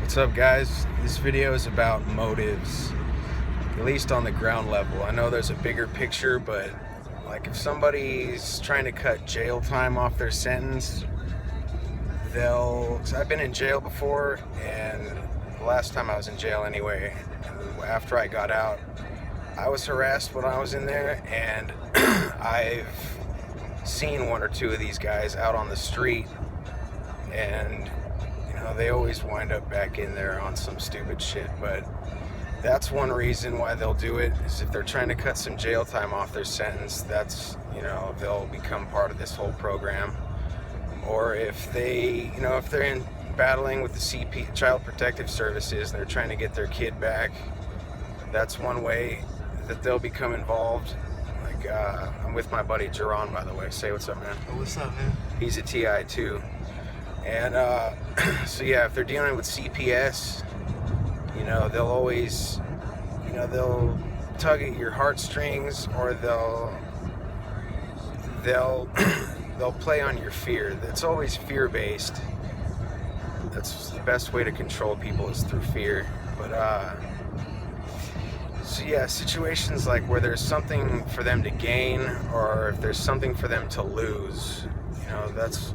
What's up, guys? This video is about motives, at least on the ground level. I know there's a bigger picture, but like if somebody's trying to cut jail time off their sentence, cause I've been in jail before, and the last time I was in jail anyway, after I got out, I was harassed when I was in there, and I've seen one or two of these guys out on the street, and they always wind up back in there on some stupid shit. But that's one reason why they'll do it, is if they're trying to cut some jail time off their sentence, that's, they'll become part of this whole program. Or if they, if they're in battling with the CP, Child Protective Services, and they're trying to get their kid back, that's one way that they'll become involved. Like, I'm with my buddy Jerron, by the way. Say what's up, man. Oh, what's up, man? He's a TI too. And so yeah, if they're dealing with CPS, they'll always, they'll tug at your heartstrings, or they'll play on your fear. It's always fear-based. That's the best way to control people, is through fear. But so yeah, situations like where there's something for them to gain, or if there's something for them to lose, that's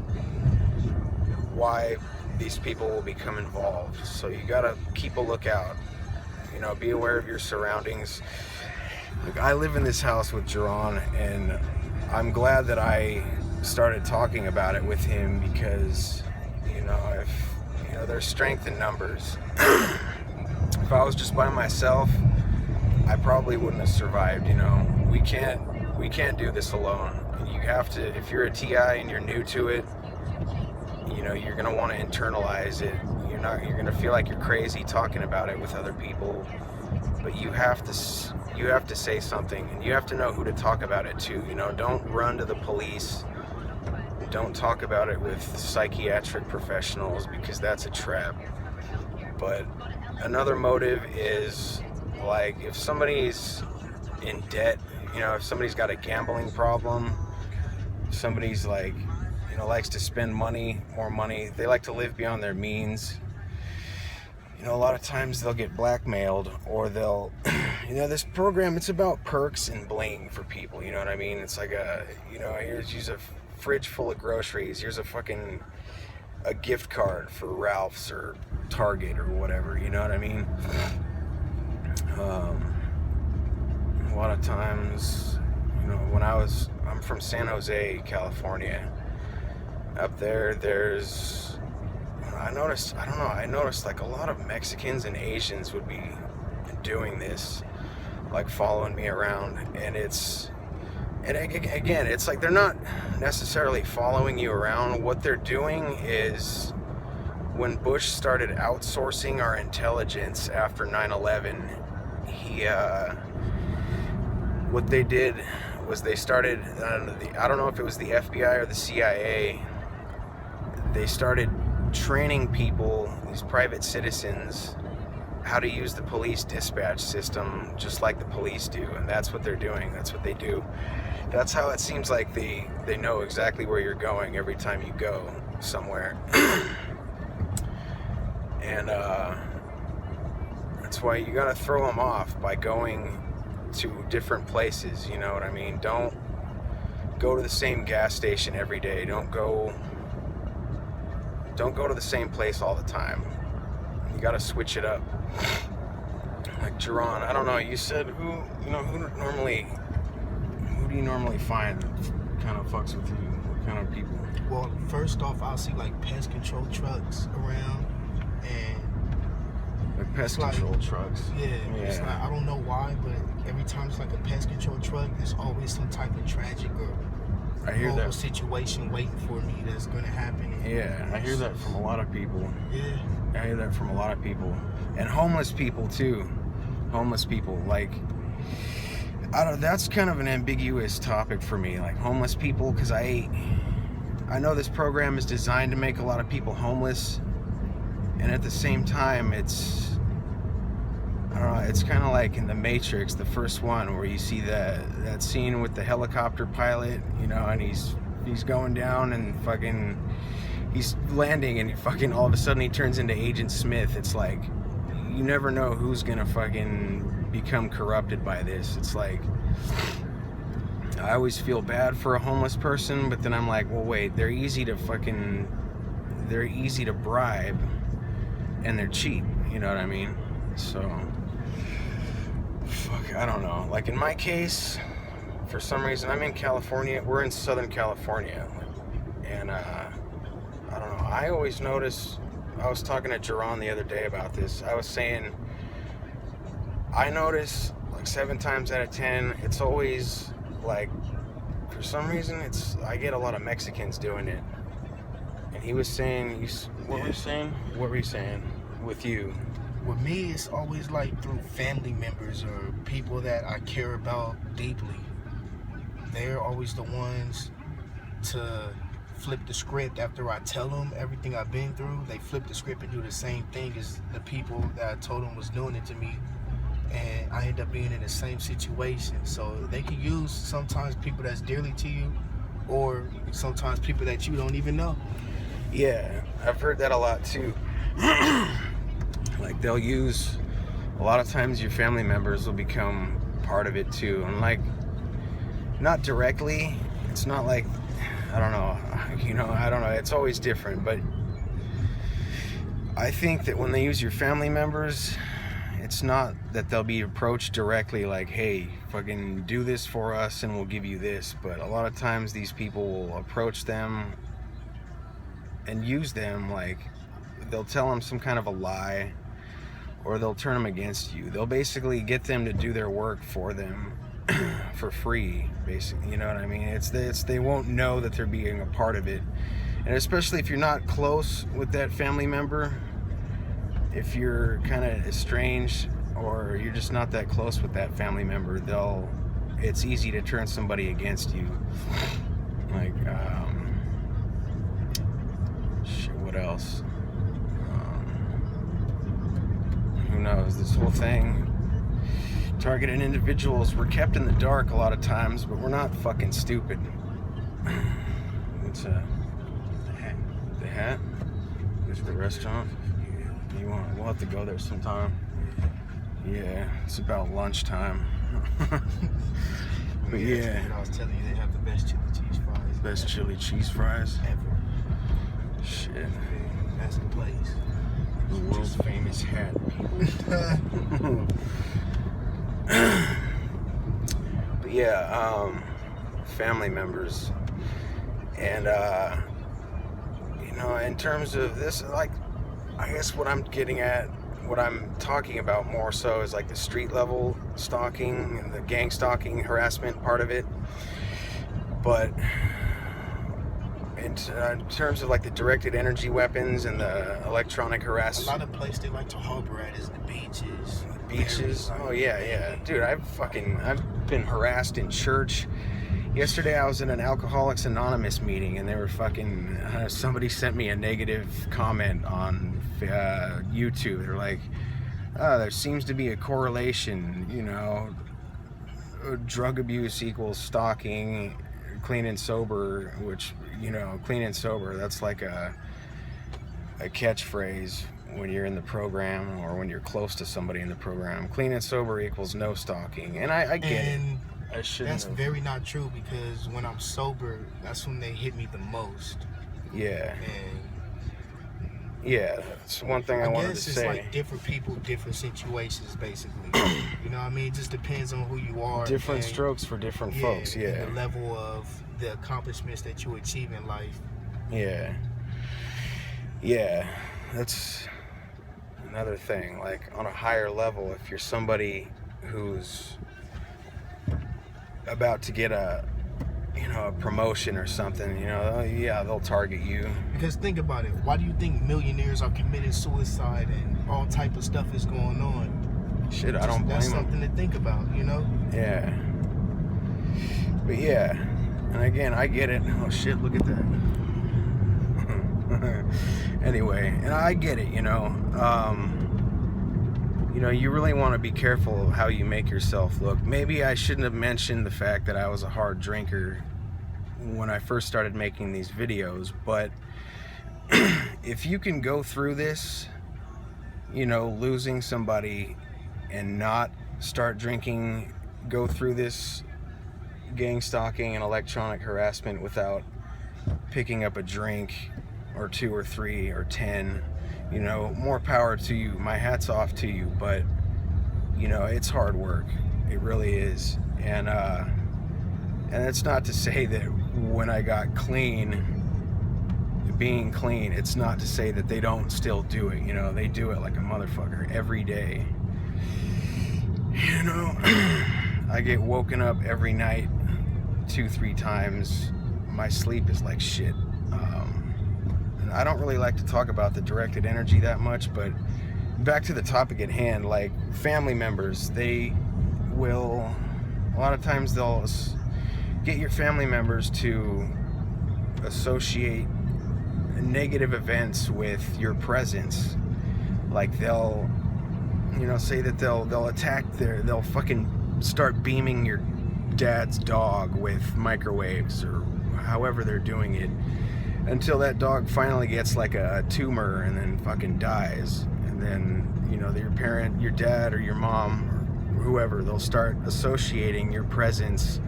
why these people will become involved. So you gotta keep a lookout, be aware of your surroundings. Like, I live in this house with Jerron, and I'm glad that I started talking about it with him, because if there's strength in numbers. If I was just by myself, I probably wouldn't have survived. We can't do this alone. You have to, if you're a TI and you're new to it, you're going to want to internalize it. You're going to feel like you're crazy talking about it with other people, but you have to say something, and you have to know who to talk about it to. Don't run to the police. Don't talk about it with psychiatric professionals, because that's a trap. But another motive is, like, if somebody's in debt, if somebody's got a gambling problem, if somebody's like, likes to spend more money, they like to live beyond their means, a lot of times they'll get blackmailed, or they'll, this program, it's about perks and bling for people, you know what I mean? It's like here's a fridge full of groceries, here's a gift card for Ralph's or Target or whatever, you know what I mean? A lot of times, I'm from San Jose, California. Up there, I noticed like a lot of Mexicans and Asians would be doing this, like following me around, and again, it's like they're not necessarily following you around. What they're doing is, when Bush started outsourcing our intelligence after 9/11, what they did was they started, I don't know if it was the FBI or the CIA, they started training people, these private citizens, how to use the police dispatch system, just like the police do. And that's what they're doing. That's what they do. That's how it seems like they know exactly where you're going every time you go somewhere. And that's why you gotta throw them off by going to different places, you know what I mean? Don't go to the same gas station every day. Don't go to the same place all the time. You gotta switch it up. Like Jerron, I don't know, you said who do you normally find kind of fucks with you? What kind of people? Well, first off, I'll see like pest control trucks around, and like pest control trucks. Yeah. It's like, I don't know why, but every time it's like a pest control truck, there's always some type of tragic or horrible situation waiting for me that's going to happen. Yeah, I hear that from a lot of people. Yeah. I hear that from a lot of people. And homeless people too. Homeless people, like, that's kind of an ambiguous topic for me, like homeless people, because I know this program is designed to make a lot of people homeless, and at the same time, it's kind of like in The Matrix, the first one, where you see that scene with the helicopter pilot, and he's going down, and fucking he's landing and fucking all of a sudden he turns into Agent Smith. It's like, you never know who's gonna fucking become corrupted by this. It's like, I always feel bad for a homeless person, but then I'm like, well, wait, they're easy to bribe, and they're cheap, you know what I mean? So, fuck, I don't know. Like in my case, for some reason, I'm in California. We're in Southern California, and I don't know. I always notice. I was talking to Jerron the other day about this. I was saying, I notice like 7 times out of 10, it's always like, for some reason, I get a lot of Mexicans doing it. And he was saying, what were you saying? What were you saying with you? With me, it's always like through family members or people that I care about deeply. They're always the ones to flip the script after I tell them everything I've been through. They flip the script and do the same thing as the people that I told them was doing it to me, and I end up being in the same situation. So they can use sometimes people that's dearly to you, or sometimes people that you don't even know. Yeah, I've heard that a lot too. Like they'll use, a lot of times your family members will become part of it too, and like, not directly, it's not like, I don't know, it's always different, but I think that when they use your family members, it's not that they'll be approached directly like, hey, fucking do this for us and we'll give you this, but a lot of times these people will approach them and use them, like they'll tell them some kind of a lie, or they'll turn them against you. They'll basically get them to do their work for them for free, basically, you know what I mean? They won't know that they're being a part of it. And especially if you're not close with that family member, if you're kind of estranged or you're just not that close with that family member, it's easy to turn somebody against you. Like, shit, what else? Who knows? This whole thing, targeted individuals, we're kept in the dark a lot of times, but we're not fucking stupid. What's the hat? The hat? This is the restaurant? We'll have to go there sometime. Yeah, it's about lunchtime. But yeah. I was telling you, they have the best chili cheese fries. Best chili cheese fries? Ever. Shit. That's the place. The world's famous hat. But yeah, family members. And, in terms of this, like, I guess what I'm getting at, what I'm talking about more so is like the street level stalking and the gang stalking harassment part of it. But in terms of like the directed energy weapons and the electronic harassment, a lot of places they like to harbor at is the beaches. Beaches? Oh yeah. Dude, I've been harassed in church. Yesterday I was in an Alcoholics Anonymous meeting and they were somebody sent me a negative comment on YouTube. They're like, there seems to be a correlation, drug abuse equals stalking, clean and sober, which, clean and sober, that's like a catchphrase when you're in the program or when you're close to somebody in the program. Clean and sober equals no stalking. And I get it. That's very not true, because when I'm sober, that's when they hit me the most. Yeah. And yeah, that's one thing I wanted to say. It's like different people, different situations, basically. You know what I mean? It just depends on who you are. Different strokes for different folks, yeah. And the level of the accomplishments that you achieve in life. Yeah. Yeah, that's another thing. Like, on a higher level, if you're somebody who's about to get a promotion or something, they'll target you. Because think about it, why do you think millionaires are committing suicide and all type of stuff is going on? Shit, I don't blame them. That's something to think about, Yeah. But yeah, and again, I get it. Oh shit, look at that. Anyway, and I get it, you really want to be careful of how you make yourself look. Maybe I shouldn't have mentioned the fact that I was a hard drinker when I first started making these videos, but if you can go through this, you know, losing somebody and not start drinking, go through this gang stalking and electronic harassment without picking up a drink or 2 or 3 or 10, you know, more power to you. My hat's off to you, but you know, it's hard work. It really is. And it's not to say that when I got clean, being clean, it's not to say that they don't still do it. You know, they do it like a motherfucker every day. You know, I get woken up every night 2-3 times. My sleep is like shit. And I don't really like to talk about the directed energy that much, but back to the topic at hand, like family members, they will, a lot of times they'll get your family members to associate negative events with your presence. Like they'll, you know, say that they'll attack they'll fucking start beaming your dad's dog with microwaves or however they're doing it, until that dog finally gets like a tumor and then fucking dies. And then, you know, your dad or your mom or whoever, they'll start associating your presence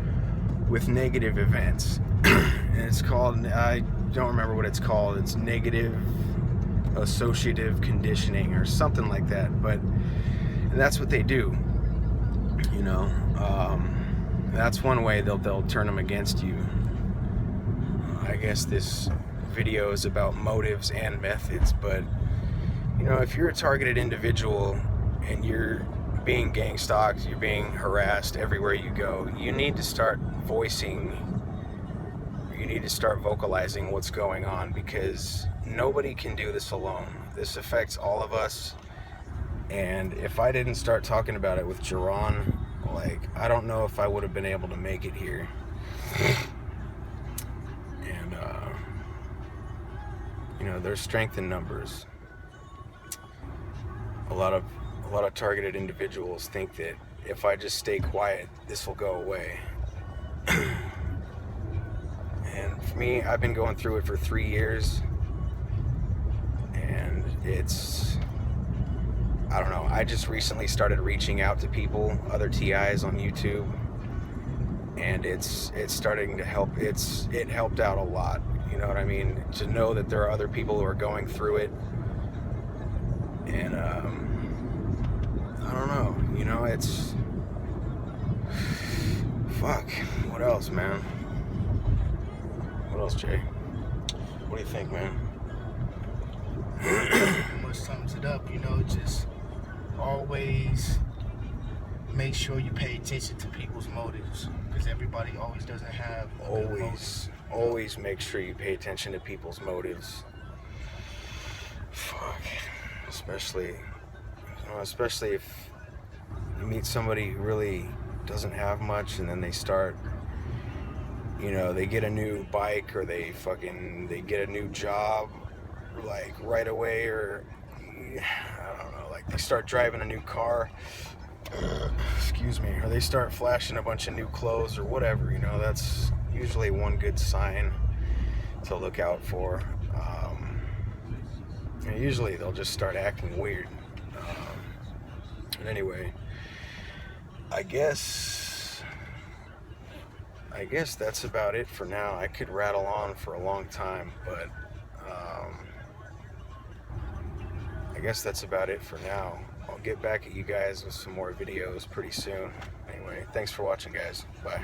with negative events. And it's called, I don't remember what it's called, it's negative associative conditioning or something like that, but that's what they do, you know. That's one way they'll turn them against you. I guess this video is about motives and methods, but you know, if you're a targeted individual and you're being gang stalked, you're being harassed everywhere you go, you need to start vocalizing what's going on, because nobody can do this alone. This affects all of us, and if I didn't start talking about it with Jerron, like, I don't know if I would have been able to make it here. And you know, there's strength in numbers. A lot of targeted individuals think that if I just stay quiet, this will go away. And for me, I've been going through it for 3 years, and it's, I don't know, I just recently started reaching out to people, other TIs on YouTube, and it's starting to help. It helped out a lot, you know what I mean? To know that there are other people who are going through it, and I don't know, you know, it's, fuck, what else, man? What else, Jay? What do you think, man? Pretty much sums it up, you know. Just always make sure you pay attention to people's motives, because everybody always doesn't have a good motive. Always make sure you pay attention to people's motives. Fuck. Especially if you meet somebody who really doesn't have much, and then they start, you know, they get a new bike, or they get a new job like right away, or I don't know, like they start driving a new car, excuse me, or they start flashing a bunch of new clothes or whatever, you know, that's usually one good sign to look out for. And usually they'll just start acting weird. And anyway, I guess that's about it for now. I could rattle on for a long time, but I guess that's about it for now. I'll get back at you guys with some more videos pretty soon. Anyway, thanks for watching, guys. Bye.